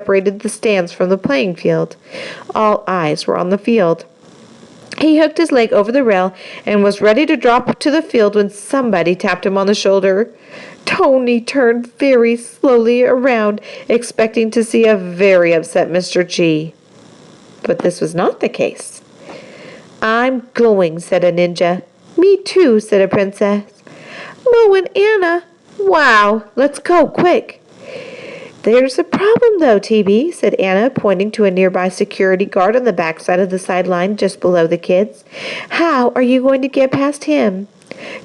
separated the stands from the playing field. All eyes were on the field. He hooked his leg over the rail and was ready to drop to the field when somebody tapped him on the shoulder. Tony turned very slowly around, expecting to see a very upset Mr. G. But this was not the case. "I'm going," said a ninja. "Me too," said a princess. "Mo and Anna." "Wow, let's go, quick." "There's a problem, though, TB," said Anna, pointing to a nearby security guard on the backside of the sideline just below the kids. "How are you going to get past him?"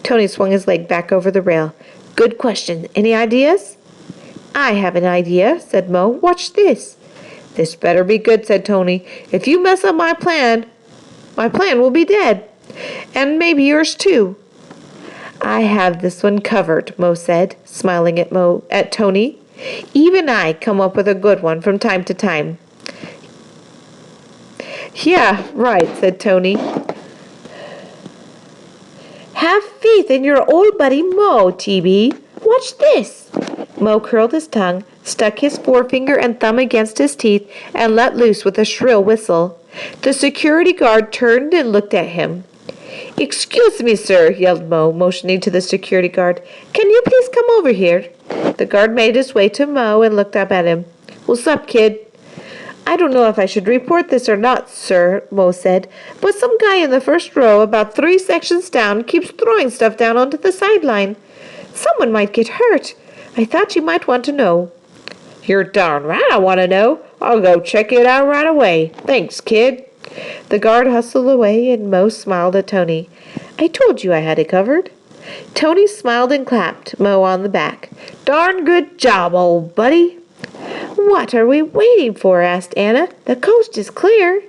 Tony swung his leg back over the rail. "Good question. Any ideas?" "I have an idea," said Mo. "Watch this." "This better be good," said Tony. "If you mess up my plan will be dead. And maybe yours too." "I have this one covered," Mo said, smiling at Tony. "Even I come up with a good one from time to time." "Yeah, right," said Tony. "Have faith in your old buddy Mo, TB. Watch this." Mo curled his tongue, stuck his forefinger and thumb against his teeth, and let loose with a shrill whistle. The security guard turned and looked at him. "Excuse me, sir," yelled Mo, motioning to the security guard. "Can you please come over here?" The guard made his way to Mo and looked up at him. "What's up, kid?" "I don't know if I should report this or not, sir," Mo said, "but some guy in the first row, about 3 sections down, keeps throwing stuff down onto the sideline. Someone might get hurt. I thought you might want to know." "You're darn right I want to know. I'll go check it out right away. Thanks, kid." The guard hustled away, and Mo smiled at Tony. "I told you I had it covered." Tony smiled and clapped Mo on the back. "Darn good job, old buddy." "What are we waiting for?" asked Anna. "The coast is clear."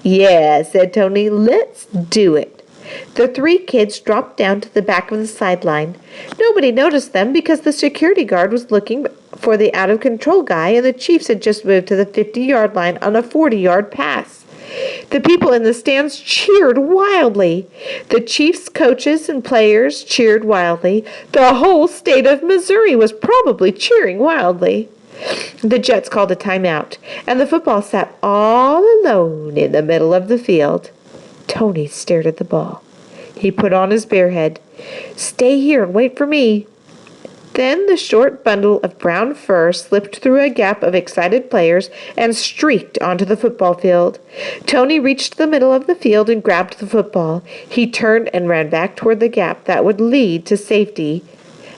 "Yeah," said Tony. "Let's do it." The 3 kids dropped down to the back of the sideline. Nobody noticed them because the security guard was looking for the out-of-control guy, and the Chiefs had just moved to the 50-yard line on a 40-yard pass. The people in the stands cheered wildly. The Chiefs' coaches and players cheered wildly. The whole state of Missouri was probably cheering wildly. The Jets called a timeout, and the football sat all alone in the middle of the field. Tony stared at the ball. He put on his bear head. "Stay here and wait for me." Then the short bundle of brown fur slipped through a gap of excited players and streaked onto the football field. Tony reached the middle of the field and grabbed the football. He turned and ran back toward the gap that would lead to safety.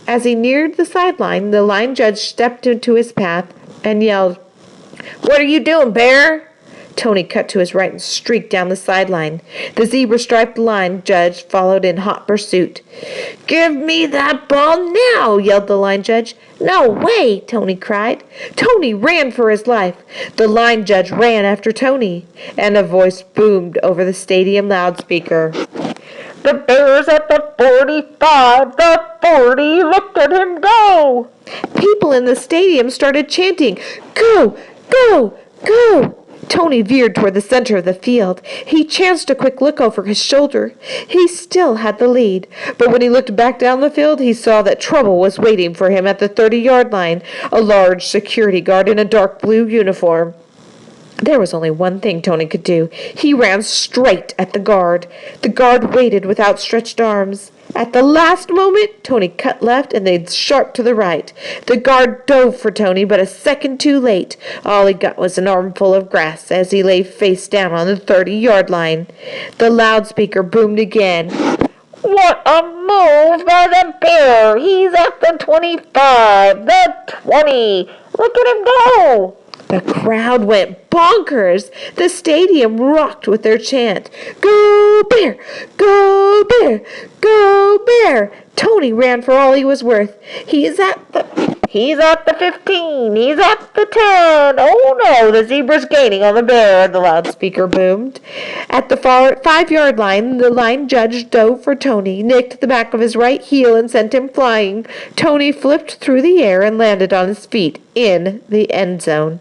As he neared the sideline, the line judge stepped into his path and yelled, "What are you doing, Bear?" Tony cut to his right and streaked down the sideline. The zebra-striped line judge followed in hot pursuit. "Give me that ball now!" yelled the line judge. "No way!" Tony cried. Tony ran for his life. The line judge ran after Tony, and a voice boomed over the stadium loudspeaker. "The Bear's at the 45, the 40, look at him go!" People in the stadium started chanting, "Go! Go! Go!" Tony veered toward the center of the field. He chanced a quick look over his shoulder. He still had the lead, but when he looked back down the field, he saw that trouble was waiting for him at the 30-yard line, a large security guard in a dark blue uniform. There was only one thing Tony could do. He ran straight at the guard. The guard waited with outstretched arms. At the last moment, Tony cut left and then sharp to the right. The guard dove for Tony, but a second too late. All he got was an armful of grass as he lay face down on the 30-yard line. The loudspeaker boomed again. "What a move by the Bear! He's at the 25, the 20. Look at him go!" The crowd went bonkers. The stadium rocked with their chant. "Go Bear! Go Bear! Go Bear!" Tony ran for all he was worth. He's at the 15. He's at the 10. Oh no, the zebra's gaining on the Bear, the loudspeaker boomed. At the 5-yard line, the line judge dove for Tony, nicked the back of his right heel, and sent him flying. Tony flipped through the air and landed on his feet in the end zone.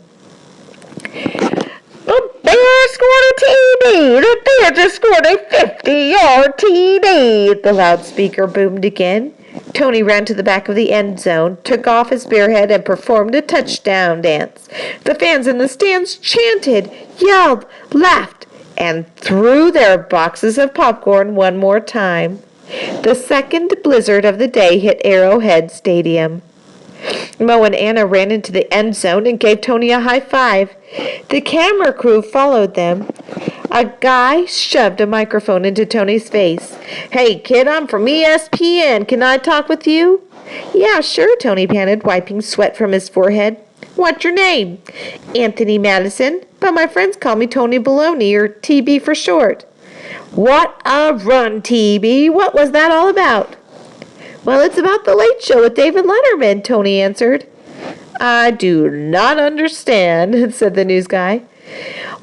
"The Bear scored a TD! The Bear just scored a 50-yard TD!" The loudspeaker boomed again. Tony ran to the back of the end zone, took off his bear head, and performed a touchdown dance. The fans in the stands chanted, yelled, laughed, and threw their boxes of popcorn one more time. The second blizzard of the day hit Arrowhead Stadium. Mo and Anna ran into the end zone and gave Tony a high five. The camera crew followed them. A guy shoved a microphone into Tony's face. "Hey, kid, I'm from ESPN. Can I talk with you?" "Yeah, sure," Tony panted, wiping sweat from his forehead. "What's your name?" "Anthony Madison, but my friends call me Tony Baloney, or TB for short." "What a run, TB! What was that all about?" "Well, it's about the Late Show with David Letterman," Tony answered. "I do not understand," said the news guy.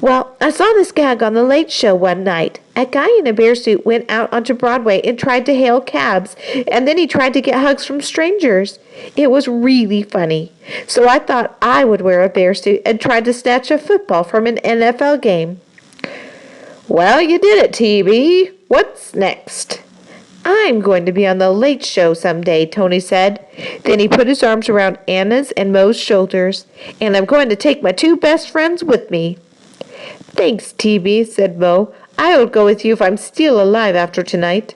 "Well, I saw this gag on the Late Show one night. A guy in a bear suit went out onto Broadway and tried to hail cabs, and then he tried to get hugs from strangers. It was really funny. So I thought I would wear a bear suit and try to snatch a football from an NFL game." "Well, you did it, TB. What's next?" "I'm going to be on the Late Show someday," Tony said. Then he put his arms around Anna's and Mo's shoulders. "And I'm going to take my two best friends with me." "Thanks, TB," said Mo. "I will go with you if I'm still alive after tonight."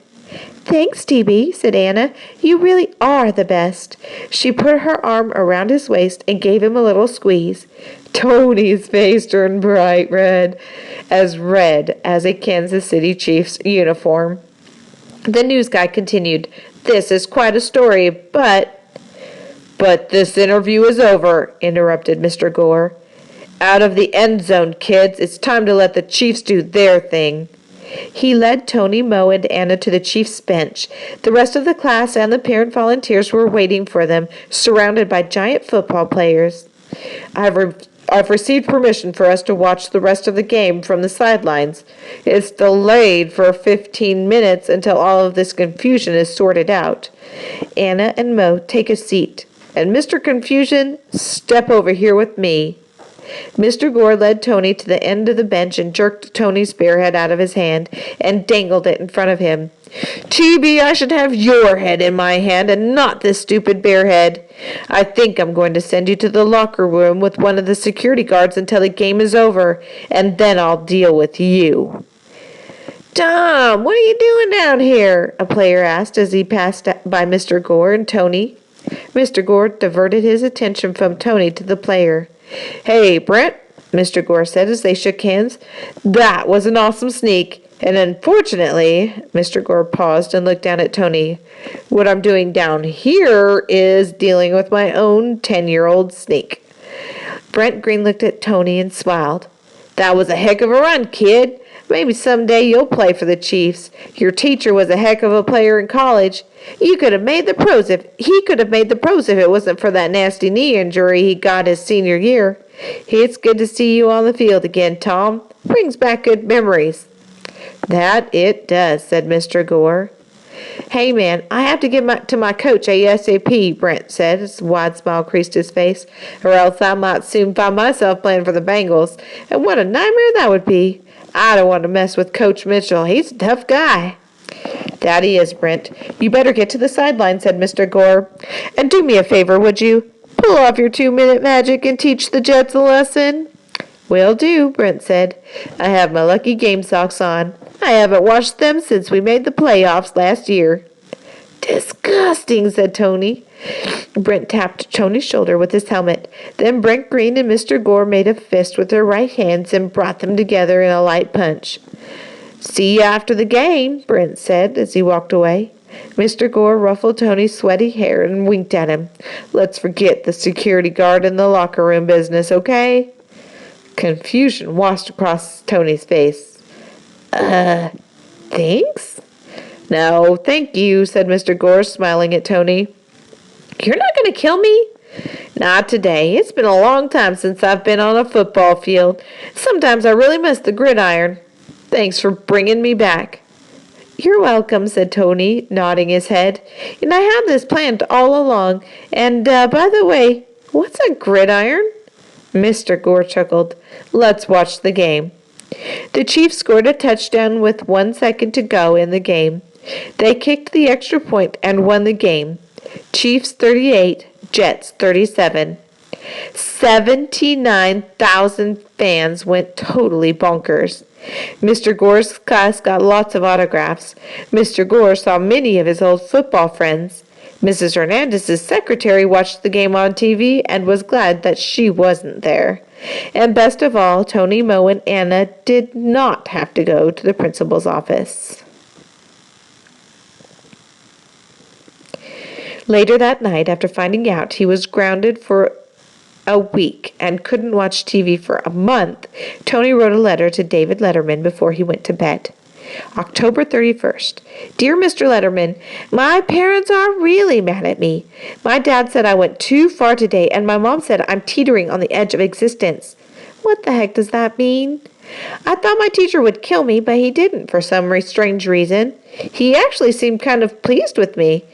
"Thanks, TB," said Anna. "You really are the best." She put her arm around his waist and gave him a little squeeze. Tony's face turned bright red as a Kansas City Chiefs uniform. The news guy continued, "This is quite a story, but this interview is over," interrupted Mr. Gore. "Out of the end zone, kids. It's time to let the Chiefs do their thing." He led Tony, Mo, and Anna to the Chiefs' bench. The rest of the class and the parent volunteers were waiting for them, surrounded by giant football players. I've received permission for us to watch the rest of the game from the sidelines. It's delayed for 15 minutes until all of this confusion is sorted out. Anna and Mo, take a seat. And Mr. Confusion, step over here with me. Mr. Gore led Tony to the end of the bench and jerked Tony's bear head out of his hand and dangled it in front of him. "TB, I should have your head in my hand and not this stupid bear head. I think I'm going to send you to the locker room with one of the security guards until the game is over, and then I'll deal with you." "Tom, what are you doing down here?" a player asked as he passed by Mr. Gore and Tony. Mr. Gore diverted his attention from Tony to the player. "Hey, Brent," Mr. Gore said as they shook hands. "That was an awesome sneak. And unfortunately," Mr. Gore paused and looked down at Tony, "what I'm doing down here is dealing with my own 10-year-old sneak." Brent Green looked at Tony and smiled. "That was a heck of a run, kid. Maybe someday you'll play for the Chiefs. Your teacher was a heck of a player in college. He could have made the pros if it wasn't for that nasty knee injury he got his senior year. It's good to see you on the field again, Tom. Brings back good memories." "That it does," said Mr. Gore. "Hey, man, I have to get to my coach ASAP," Brent said as a wide smile creased his face, "or else I might soon find myself playing for the Bengals. And what a nightmare that would be. I don't want to mess with Coach Mitchell. He's a tough guy." "That he is, Brent. You better get to the sideline," said Mr. Gore. "And do me a favor, would you? Pull off your 2-minute magic and teach the Jets a lesson." "Will do," Brent said. "I have my lucky game socks on. I haven't washed them since we made the playoffs last year." "Disgusting," said Tony. Brent tapped Tony's shoulder with his helmet. Then Brent Green and Mr. Gore made a fist with their right hands and brought them together in a light punch. "See you after the game," Brent said as he walked away. Mr. Gore ruffled Tony's sweaty hair and winked at him. "Let's forget the security guard and the locker room business, okay?" Confusion washed across Tony's face. Thanks?" "No, thank you," said Mr. Gore, smiling at Tony. "You're not going to kill me?" "Not today. It's been a long time since I've been on a football field. Sometimes I really miss the gridiron. Thanks for bringing me back." "You're welcome," said Tony, nodding his head. "And I had this planned all along. And, by the way, what's a gridiron?" Mr. Gore chuckled. "Let's watch the game." The Chiefs scored a touchdown with 1 second to go in the game. They kicked the extra point and won the game. Chiefs 38, Jets 37. 79,000 fans went totally bonkers. Mr. Gore's class got lots of autographs. Mr. Gore saw many of his old football friends. Mrs. Hernandez's secretary watched the game on TV and was glad that she wasn't there. And best of all, Tony, Mo, and Anna did not have to go to the principal's office. Later that night, after finding out he was grounded for a week and couldn't watch TV for a month, Tony wrote a letter to David Letterman before he went to bed. October 31st. Dear Mr. Letterman, my parents are really mad at me. My dad said I went too far today, and my mom said I'm teetering on the edge of existence. What the heck does that mean? I thought my teacher would kill me, but he didn't for some strange reason. He actually seemed kind of pleased with me.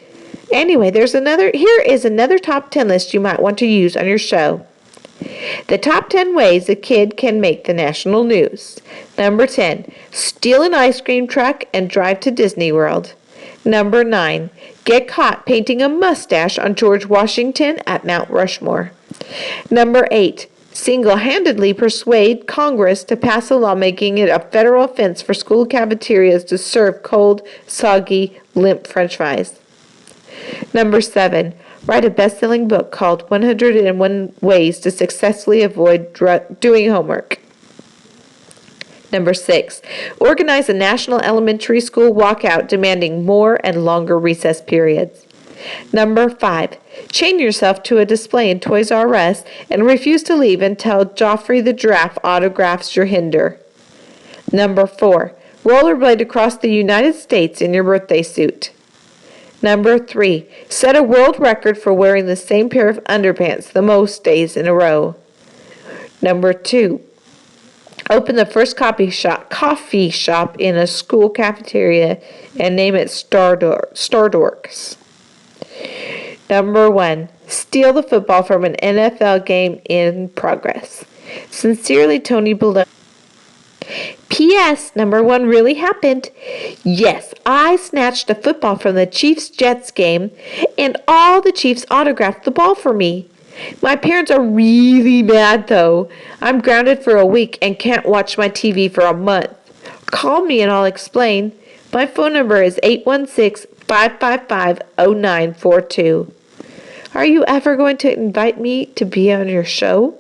Anyway, here is another top 10 list you might want to use on your show. The top 10 ways a kid can make the national news. Number 10, steal an ice cream truck and drive to Disney World. Number 9, get caught painting a mustache on George Washington at Mount Rushmore. Number 8, single-handedly persuade Congress to pass a law making it a federal offense for school cafeterias to serve cold, soggy, limp French fries. Number 7, write a best-selling book called 101 Ways to Successfully Avoid Doing Homework. Number 6, organize a national elementary school walkout demanding more and longer recess periods. Number 5, chain yourself to a display in Toys R Us and refuse to leave until Joffrey the Giraffe autographs your hinder. Number 4, rollerblade across the United States in your birthday suit. Number 3, set a world record for wearing the same pair of underpants the most days in a row. Number 2, open the first coffee shop in a school cafeteria and name it Stardorks. Number 1, steal the football from an NFL game in progress. Sincerely, Tony Baloney. P.S. Number 1 really happened. Yes, I snatched a football from the Chiefs-Jets game, and all the Chiefs autographed the ball for me. My parents are really mad, though. I'm grounded for a week and can't watch my TV for a month. Call me and I'll explain. My phone number is 816-555-0942. Are you ever going to invite me to be on your show?